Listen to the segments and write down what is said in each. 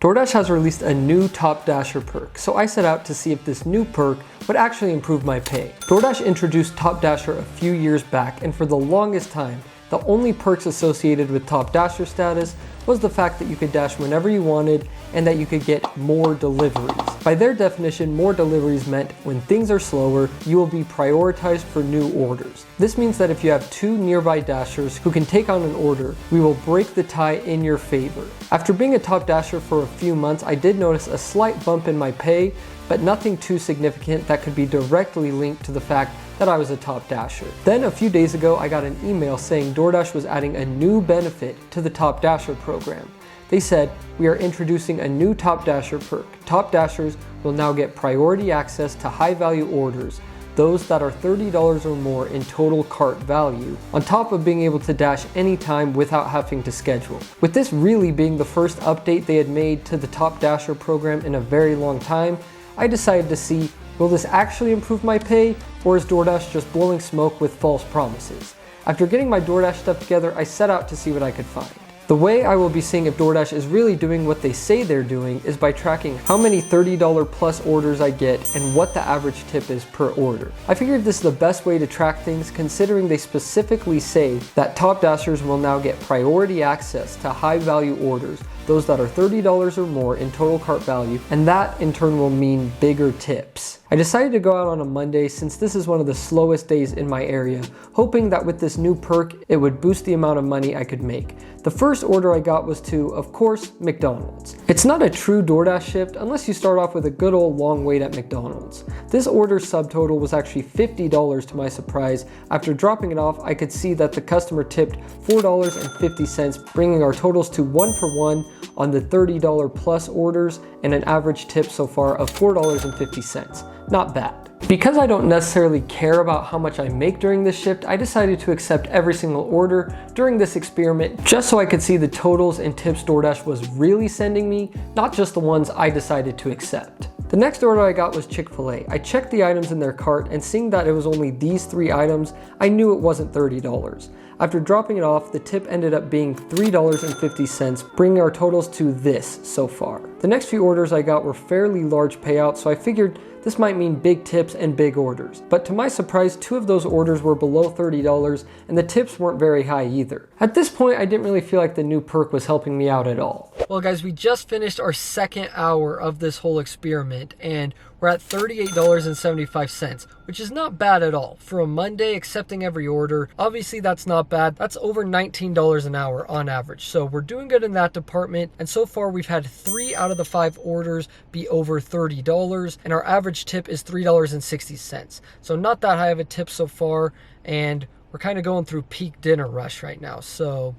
DoorDash has released a new top Dasher perk, so I set out to see if this new perk would actually improve my pay. DoorDash introduced Top Dasher a few years back, and for the longest time, the only perks associated with Top Dasher status was the fact that you could dash whenever you wanted and that you could get more deliveries. By their definition, more deliveries meant when things are slower, you will be prioritized for new orders. This means that if you have two nearby dashers who can take on an order, we will break the tie in your favor. After being a top dasher for a few months, I did notice a slight bump in my pay, but nothing too significant that could be directly linked to the fact that I was a top dasher. Then a few days ago, I got an email saying DoorDash was adding a new benefit to the Top Dasher program. They said, "We are introducing a new Top Dasher perk. Top Dashers will now get priority access to high value orders, those that are $30 or more in total cart value, on top of being able to dash anytime without having to schedule." With this really being the first update they had made to the Top Dasher program in a very long time, I decided to see, will this actually improve my pay, or is DoorDash just blowing smoke with false promises? After getting my DoorDash stuff together, I set out to see what I could find. The way I will be seeing if DoorDash is really doing what they say they're doing is by tracking how many $30 plus orders I get and what the average tip is per order. I figured this is the best way to track things, considering they specifically say that top dashers will now get priority access to high value orders, those that are $30 or more in total cart value, and that in turn will mean bigger tips. I decided to go out on a Monday since this is one of the slowest days in my area, hoping that with this new perk, it would boost the amount of money I could make. The first order I got was to, of course, McDonald's. It's not a true DoorDash shift unless you start off with a good old long wait at McDonald's. This order's subtotal was actually $50 to my surprise. After dropping it off, I could see that the customer tipped $4.50, bringing our totals to 1 for 1 on the $30 plus orders and an average tip so far of $4.50. Not bad. Because I don't necessarily care about how much I make during this shift, I decided to accept every single order during this experiment just so I could see the totals and tips DoorDash was really sending me, not just the ones I decided to accept. The next order I got was Chick-fil-A. I checked the items in their cart, and seeing that it was only these 3 items, I knew it wasn't $30. After dropping it off, the tip ended up being $3.50, bringing our totals to this so far. The next few orders I got were fairly large payouts, so I figured this might mean big tips and big orders. But to my surprise, 2 of those orders were below $30 and the tips weren't very high either. At this point, I didn't really feel like the new perk was helping me out at all. Well guys, we just finished our second hour of this whole experiment and we're at $38.75, which is not bad at all. For a Monday, accepting every order, obviously that's not bad. That's over $19 an hour on average. So we're doing good in that department. And so far we've had 3 out of the 5 orders be over $30 and our average tip is $3.60. So not that high of a tip so far, and we're kind of going through peak dinner rush right now. So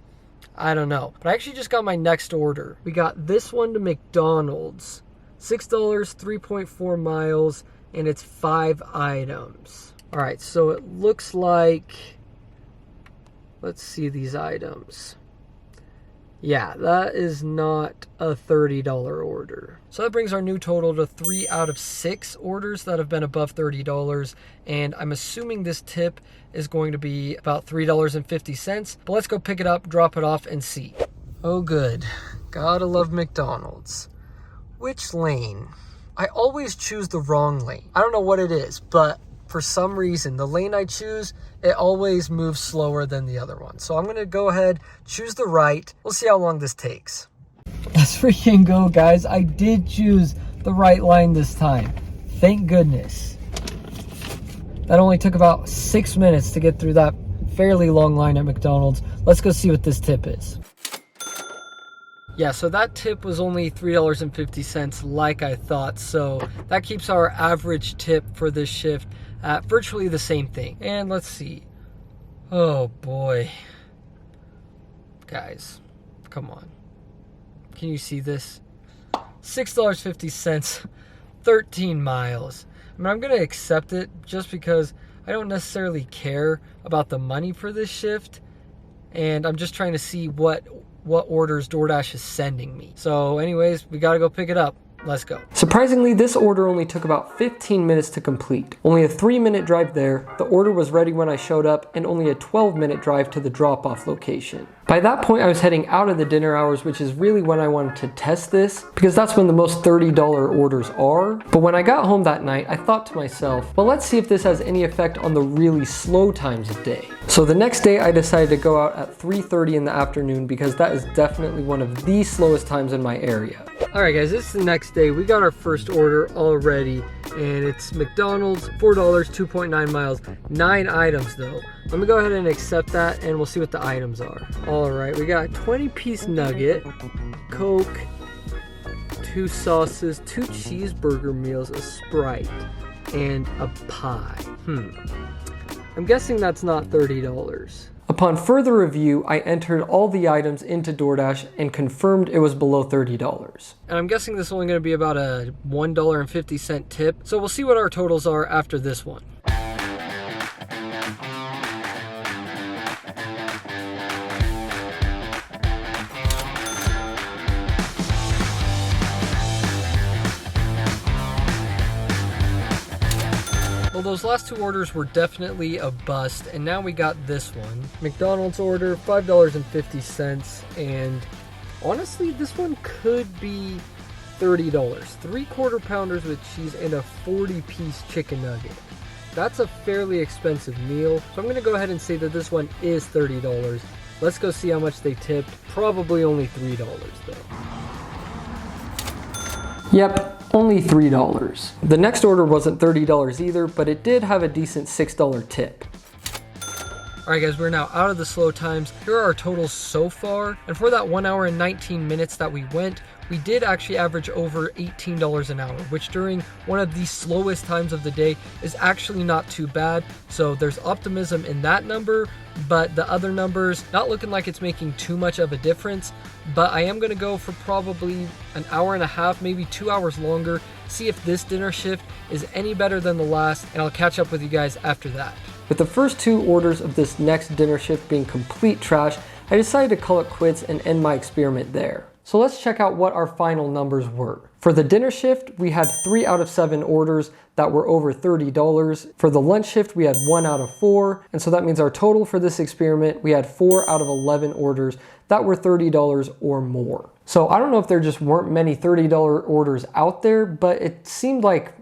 I don't know, but I actually just got my next order. We got this one to McDonald's. $6, 3.4 miles, and it's 5 items. All right, so it looks like, let's see these items. Yeah, that is not a $30 order. So that brings our new total to 3 out of 6 orders that have been above $30. And I'm assuming this tip is going to be about $3.50. But let's go pick it up, drop it off, and see. Oh, good. Gotta love McDonald's. Which lane? I always choose the wrong lane. I don't know what it is, but for some reason, the lane I choose, it always moves slower than the other one. So I'm gonna go ahead, choose the right. We'll see how long this takes. Let's freaking go, guys. I did choose the right line this time. Thank goodness. That only took about 6 minutes to get through that fairly long line at McDonald's. Let's go see what this tip is. Yeah, so that tip was only $3.50 like I thought. So that keeps our average tip for this shift at virtually the same thing. And let's see. Oh boy. Guys, come on. Can you see this? $6.50, 13 miles. I mean, I'm going to accept it just because I don't necessarily care about the money for this shift. And I'm just trying to see what orders DoorDash is sending me. So anyways, we gotta go pick it up. Let's go. Surprisingly, this order only took about 15 minutes to complete. Only a 3-minute drive there, the order was ready when I showed up, and only a 12-minute drive to the drop-off location. By that point, I was heading out of the dinner hours, which is really when I wanted to test this, because that's when the most $30 orders are. But when I got home that night, I thought to myself, well, let's see if this has any effect on the really slow times of day. So the next day, I decided to go out at 3:30 in the afternoon, because that is definitely one of the slowest times in my area. All right, guys, this is the next day. We got our first order already, and it's McDonald's, $4, 2.9 miles, 9 items though. Let me go ahead and accept that, and we'll see what the items are. All right, we got 20-piece nugget, Coke, 2 sauces, 2 cheeseburger meals, a Sprite, and a pie. I'm guessing that's not $30. Upon further review, I entered all the items into DoorDash and confirmed it was below $30. And I'm guessing this is only going to be about a $1.50 tip, so we'll see what our totals are after this one. Well, those last 2 orders were definitely a bust, and now we got this one. McDonald's order, $5.50, and honestly, this one could be $30. 3/4 pounders with cheese and a 40-piece chicken nugget. That's a fairly expensive meal, so I'm gonna go ahead and say that this one is $30. Let's go see how much they tipped. Probably only $3 though. Yep. Only $3. The next order wasn't $30 either, but it did have a decent $6 tip. Alright guys, we're now out of the slow times. Here are our totals so far, and for that 1 hour and 19 minutes that we went, we did actually average over $18 an hour, which during one of the slowest times of the day is actually not too bad. So there's optimism in that number, but the other numbers, not looking like it's making too much of a difference. But I am gonna go for probably an hour and a half, maybe 2 hours longer, see if this dinner shift is any better than the last, and I'll catch up with you guys after that. With the first 2 orders of this next dinner shift being complete trash, I decided to call it quits and end my experiment there. So let's check out what our final numbers were. For the dinner shift, we had 3 out of 7 orders that were over $30. For the lunch shift, we had 1 out of 4. And so that means our total for this experiment, we had 4 out of 11 orders that were $30 or more. So I don't know if there just weren't many $30 orders out there, but it seemed like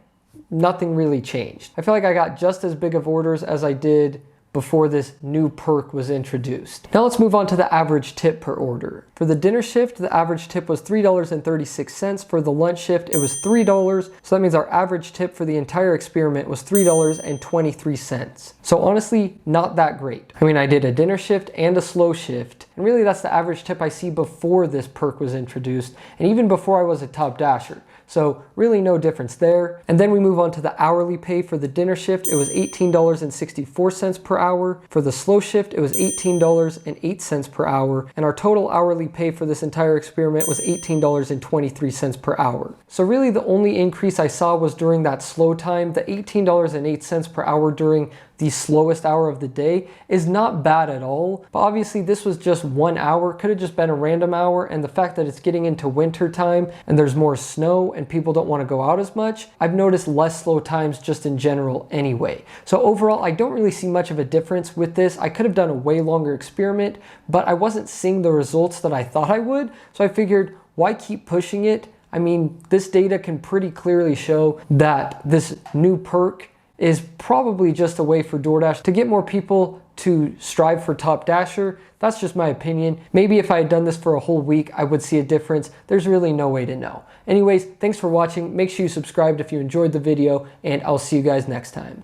nothing really changed. I feel like I got just as big of orders as I did before this new perk was introduced. Now let's move on to the average tip per order. For the dinner shift, the average tip was $3.36. For the lunch shift, it was $3. So that means our average tip for the entire experiment was $3.23. So honestly, not that great. I mean, I did a dinner shift and a slow shift, and really that's the average tip I see before this perk was introduced, and even before I was a top dasher. So really no difference there. And then we move on to the hourly pay. For the dinner shift, it was $18.64 per hour. For the slow shift, it was $18.08 per hour. And our total hourly pay for this entire experiment was $18.23 per hour. So really the only increase I saw was during that slow time. The $18.08 per hour during the slowest hour of the day is not bad at all, but obviously this was just 1 hour, could have just been a random hour, and the fact that it's getting into winter time and there's more snow and people don't want to go out as much, I've noticed less slow times just in general anyway. So overall, I don't really see much of a difference with this. I could have done a way longer experiment, but I wasn't seeing the results that I thought I would, so I figured, why keep pushing it? I mean, this data can pretty clearly show that this new perk is probably just a way for DoorDash to get more people to strive for top dasher. That's just my opinion. Maybe if I had done this for a whole week, I would see a difference. There's really no way to know. Anyways, thanks for watching. Make sure you subscribed if you enjoyed the video, and I'll see you guys next time.